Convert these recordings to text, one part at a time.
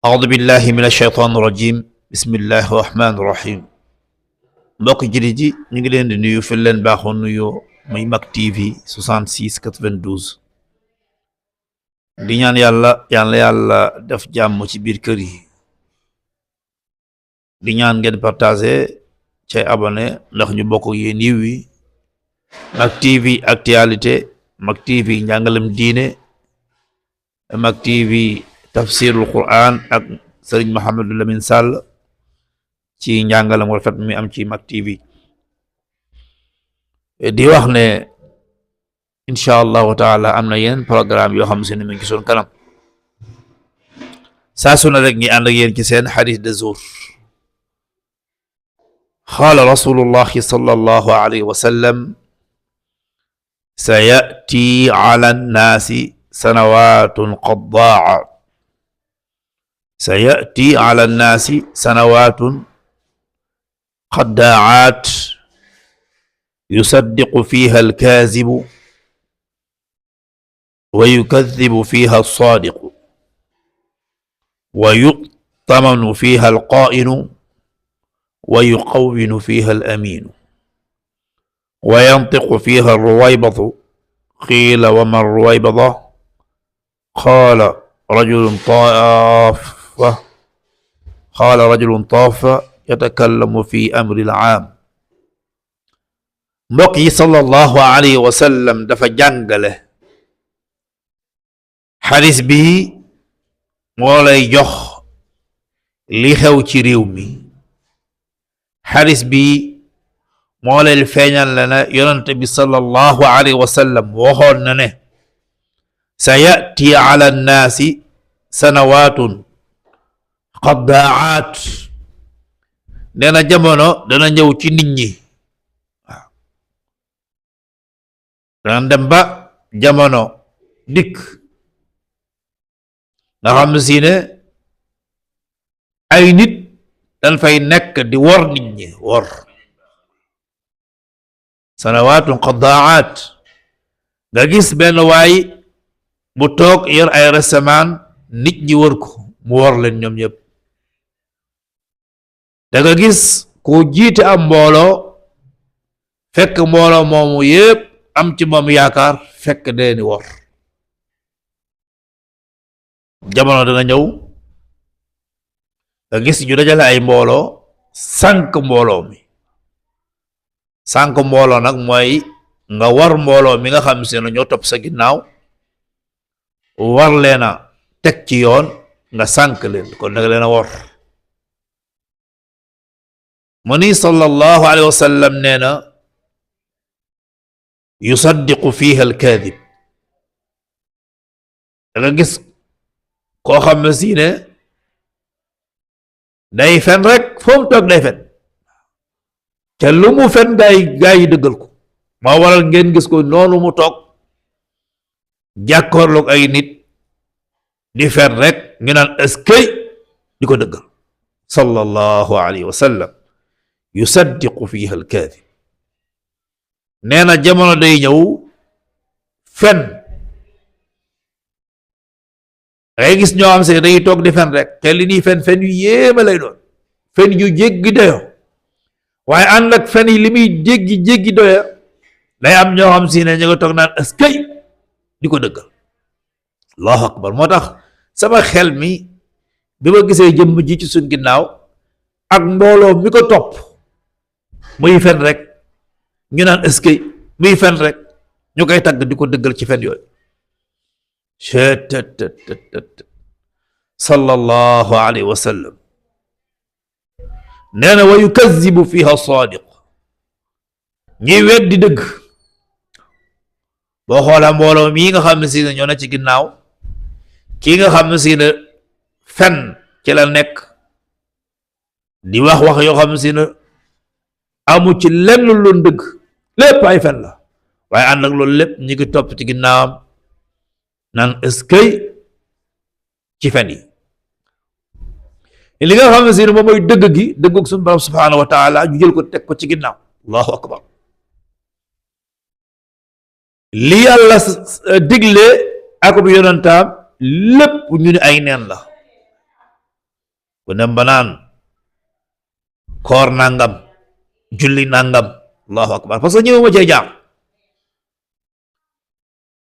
أعوذ بالله من الشيطان الرجيم بسم الله الرحمن الرحيم mbokk jullit yi ñu ngi leen di nuyu fi leen baaxoon nuyoo muy Mak TV 66 92 di ñaan yàlla def jàmm ci biir kër yi di ñaan ngeen partager cay abonné ndax ñu bokk yéen yiw wi Mak TV actualité Mak TV njàngalem diine Mak TV tafsirul Quran ak Serigne Mouhamadou Lamine Sall ci njàngalam rafet mi am ci Mak TV di wax ne insha allahu taala am na yeneen programme yoo xam se ne mi ngi soon kanam saa su ne rek ngi ànd ak yéen ci seen xadis de jour qaala rasulullahi sallallahu alayhi wa sallam sayati ala nnaasi sanawatun qaddaa sayati ala nnaasi sanawatun خداعات يصدق فيها الكاذب ويكذب فيها الصادق ويؤتمن فيها القائن ويقون فيها الأمين وينطق فيها الرويبض قيل وما الرويبضة قال رجل طاف yatakallamu fi amril aam. mbokk yi sallallahu alayhi wa sallam dafa jàngale xadis bi moo lay jox li xew ci réew mi xadis bi moo lay feeñal la ne yonent bi sallallahu alayhi wa sallam waxoon na ne sa yati ala nnaasi sanawatun qaddaat nee na jamono dana ñëw ci nit ñi waaw dana dem ba jamono dikk nga xam si ne ay nit dañ fay nekk di wor nit ñi wor sanawaatun qaddaat nga gis benn waay bu toog yor ay resemaan nit ñi wër ko mu wor leen ñoom ñëpp da nga gis ku jiite am mbooloo fekk mbooloo moomu yépp am ci moom yaakaar fekk deeni wor jamono dana ñëw nga gis ñu dajale ay mbooloo sànk mbooloo mi sànk mbooloo nag mooy nga war mbooloo mi nga xam se ne ñoo topp sa ginnaaw war leena teg ci yoon nga sànk leen kon nag leen a wor mu ni sallallahu alayhi wa sallam nee na yusaddiqu fiha alkaadib da nga gis koo xam ne si ne day fen rek foo mu toog day fen te lu mu fen gaa yi dëggal ko moo waral ngeen gis ko noonu mu toog jàkkoorloog ay nit di fen rek ñu naan eskay di ko dëggal sallallahu alayhi wa sallam yusaddiqu fiha alkaadib nee na jamono day ñëw fen ngay gis ñoo xam se day toog di fen rek te li ñuy fen yu yéema lay doon fen yu jéggi doyo waaye ànd ak fen yi li muy jéggi doyo day am ñoo xam si ne ñu nga toog naan askay di ko dëggal allahu akbar moo tax sama xel mi bi ma gisee jëmm ji ci suñ ginnaaw ak mbooloo mi ko topp muy fen rek ñu naan eskay muy fen rek ñu koy tagg di ko dëggal ci fen yooyu cettt sallallahu alayhi wa sallam nee na wa yukazibu fiha sadiq ñiy weddi dëgg boo xoola mbooloo mii nga xam ne si ne ñoo ne ci ginnaaw kii nga xam ne si ne fen ci la nekk di wax yoo xam ne si ne amu ci lenn lu dëgg lépp ay fen la waaye ànd ak loolu lépp ñi ngi topp ci ginnaawam naan eskay ci fen yi li nga xam ne si ne moom mooy dëgg gi dëggug suñu borom subhaanahu wa taala ñu jël ko teg ko ci ginnaaw allahu akbar li yàlla digle ak bu yonentaam lépp ñu ne ay neen la ku dem ba naan koor nangam julli nangam allahu akbar parce que ñëwuma cee jaar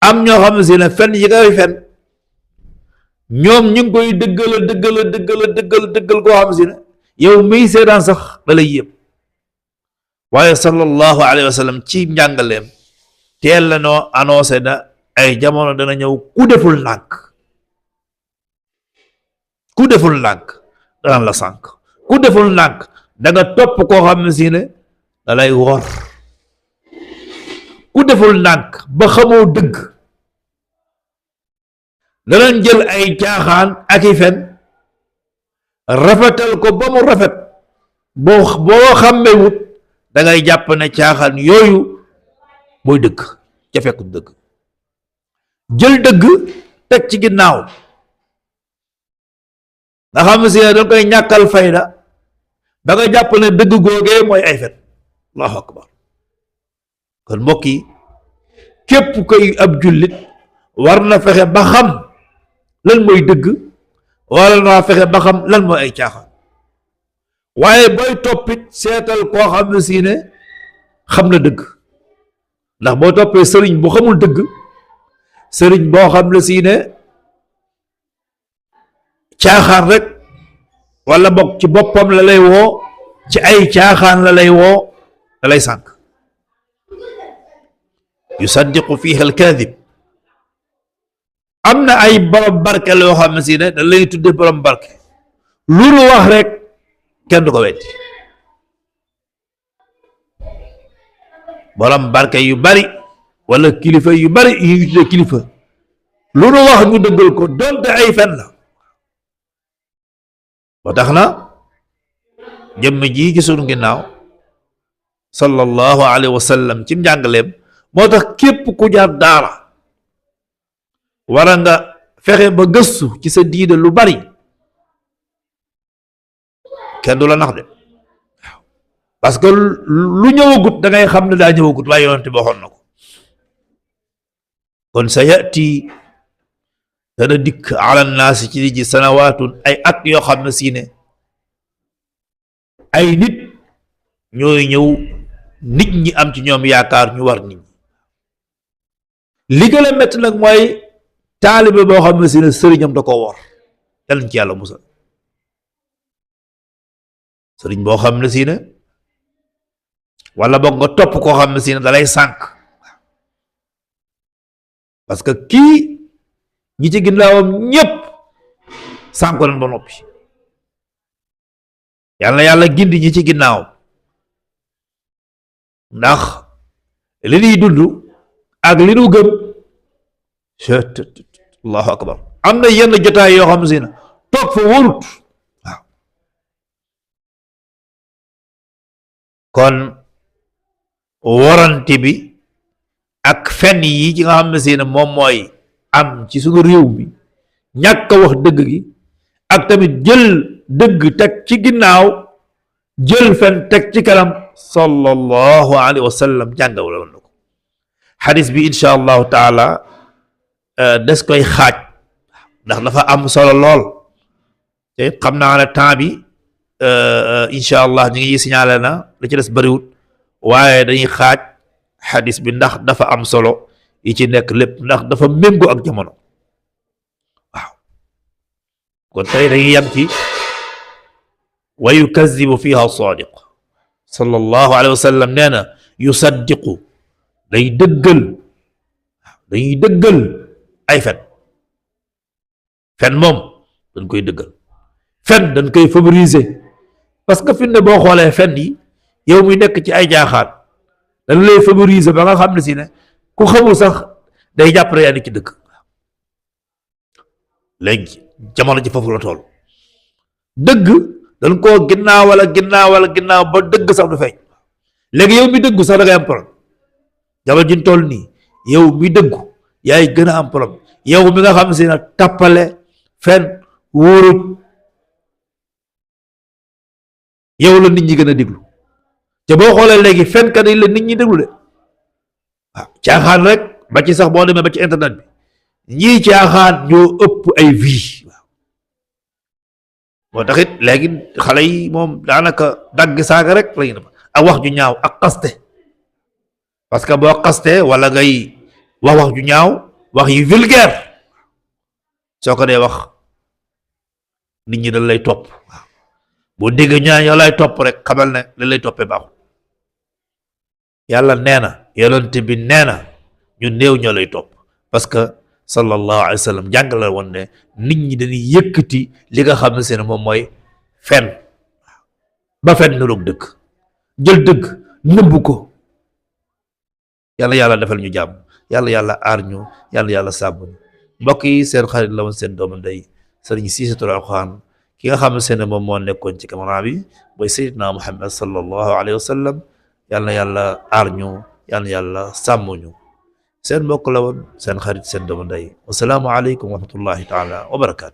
am ñoo xam si ne fen yi ngay fen ñoom ñu ngi koy dëggal koo xam si ne yow miy seetaan sax da lay yëpp waaye sallallahu alayhi wa sallam ci njàngaleem teel la noo annoncé na ay jamono dana ñëw ku deful ndànk dana la sànk ku deful ndànk da nga topp koo xam ne si ne da lay wor ku deful ndànk ba xamoo dëgg danañ jël ay caaxaan ak i fen rafetal ko ba mu rafet boo xàmmewut da ngay jàpp ne caaxaan yooyu mooy dëgg ca fekkut dëgg jël dëgg teg ci ginnaaw nga xam si ne dañ koy ñàkkal fayda da nga jàpp ne dëgg googee mooy ay fen allahu akbar kon mbokk yi képp koy ab jullit war na fexe ba xam lan mooy dëgg wala naa fexe ba xam lan mooy ay caaxaan waaye booy toppit seetal koo xam ne si ne xam na dëgg ndax boo toppee sëriñ bu xamul dëgg sëriñ boo xam ne si ne caaxaan rek wala bokk ci boppam la lay woo ci ay caaxaan la lay woo da lay sànk yusaddiqu fiha alkaadib am na ay borom barke loo xam ne si ne da lay tudde borom barke lu nu wax rek kenn du ko weddi borom barke yu bari wala kilifa yu bari yu ñu tudde kilifa lu nu wax ñu dëggal ko donte ay fen la ba tax na jëmm ji ci sunu ginnaaw sallallahu alayhi wa sallam ci njàngaleem moo tax képp ku jaar daara wara nga fexe ba gëstu ci sa diine lu bari kenn du la nax de waaw parce que lu ñëwagut da ngay xam ne daa ñëwagut waaye yonent bi waxoon na ko kon sa yati dana dikk ala naasi ci di ji sanawaatun ay at yoo xam ne si ne ay nit ñooy ñëw nit ñi am ci ñoom yaakaar ñu war nit ñi li gën a métti nag mooy taalibe boo xam ne si ne sëriñam da ko wor yàlla ci yàlla musal sëriñ boo xam ne si ne wala boog nga topp koo xam ne si ne dalay sànk parce que kii ñi ci ginnaawam ñépp sànko nañ ba noppi yàlla gindi ñi ci ginnaawam ndax li ñuy dund ak li nu gëm allahu akbar am na yenn jotaay yoo xam si ne toog fa wóorut waaw kon warante bi ak fenn yi ci nga xam ne si ne moom mooy am ci suñu réew mi ñàkk a wax dëgg gi ak tamit jël dëgg teg ci ginnaaw jël fen teg ci kanam sallallahu alayhi wa sallam jàngawala woon na ko xadis bi insha allahu taala des koy xaaj ndax dafa am solo lool te xam naa ne temps bi insha allah ñu ngi signalé na la ci des bëriwut waaye dañuy xaaj xadis bi ndax dafa am solo yi ci nekk lépp ndax dafa méngoo ak jamono waaw kon tey dañuy yam ci wa yukazibu fiha sadiq sallallahu alayhi wa sallam nee na yusaddiqu day dëggal dañuy dëggal ay fen moom dañ koy dëggal fen dañ koy favoriser parce que fi ne boo xoolee fen yi yow muy nekk ci ay jaaxaat dañ lay favoriser ba nga xam ne si ne ku xamul sax day jàpp ne yaa ngi ci dëgg léegi jamono ji foofu la tool dëgg dañ koo ginnaaw ba dëgg sax du feeñ léegi yow mi dëggu sax da ngay am problème jamono ji ñu toll nii yow mi dëggu yaay gën a am problème yow mi nga xam si ne tappale fen wóorut yow la nit ñi gën a déglu te boo xoolee léegi fenkat yi la nit ñi déglu de waaw caaxaan rek ba ci sax boo demee ba ci internet bi ñii caaxaan ñoo ëpp ay vie waaw moo taxit léegi xale yi moom daanaka dagg saaga rek lañu def ak wax ju ñaaw ak xaste parce que boo xaste wala ngay wax ju ñaaw wax yu vulgaire soo ko dee wax nit ñi dañ lay topp waaw boo dégg ñaan yow lay topp rek xamal ne li lay toppee baaxul yàlla nee na yonent bi nee na ñu néew ñoo lay topp parce que sallallahu alayhi wa sallam jàngale woon ne nit ñi dañuy yëkkati li nga xam ne seen moom mooy fen ba fen niroog dëgg jël dëgg nëbbu ko yàlla defal ñu jàmm yàlla aar ñu yàlla sàmm ñu mbokk yi seen xarit la woon seen doomu ndey sëriñ Cissé Touré Alxuraan ki nga xam ne seen moom moo nekkoon ci caméra bi mooy Seydina Muhammad sallallahu alayhi wa sallam yàlla aar ñu yàlla sàmm ñu seen mbokk la woon seen xarit seen doomu ndey wasalaamu aleykum wa rahmatullahi taala wa barakaatu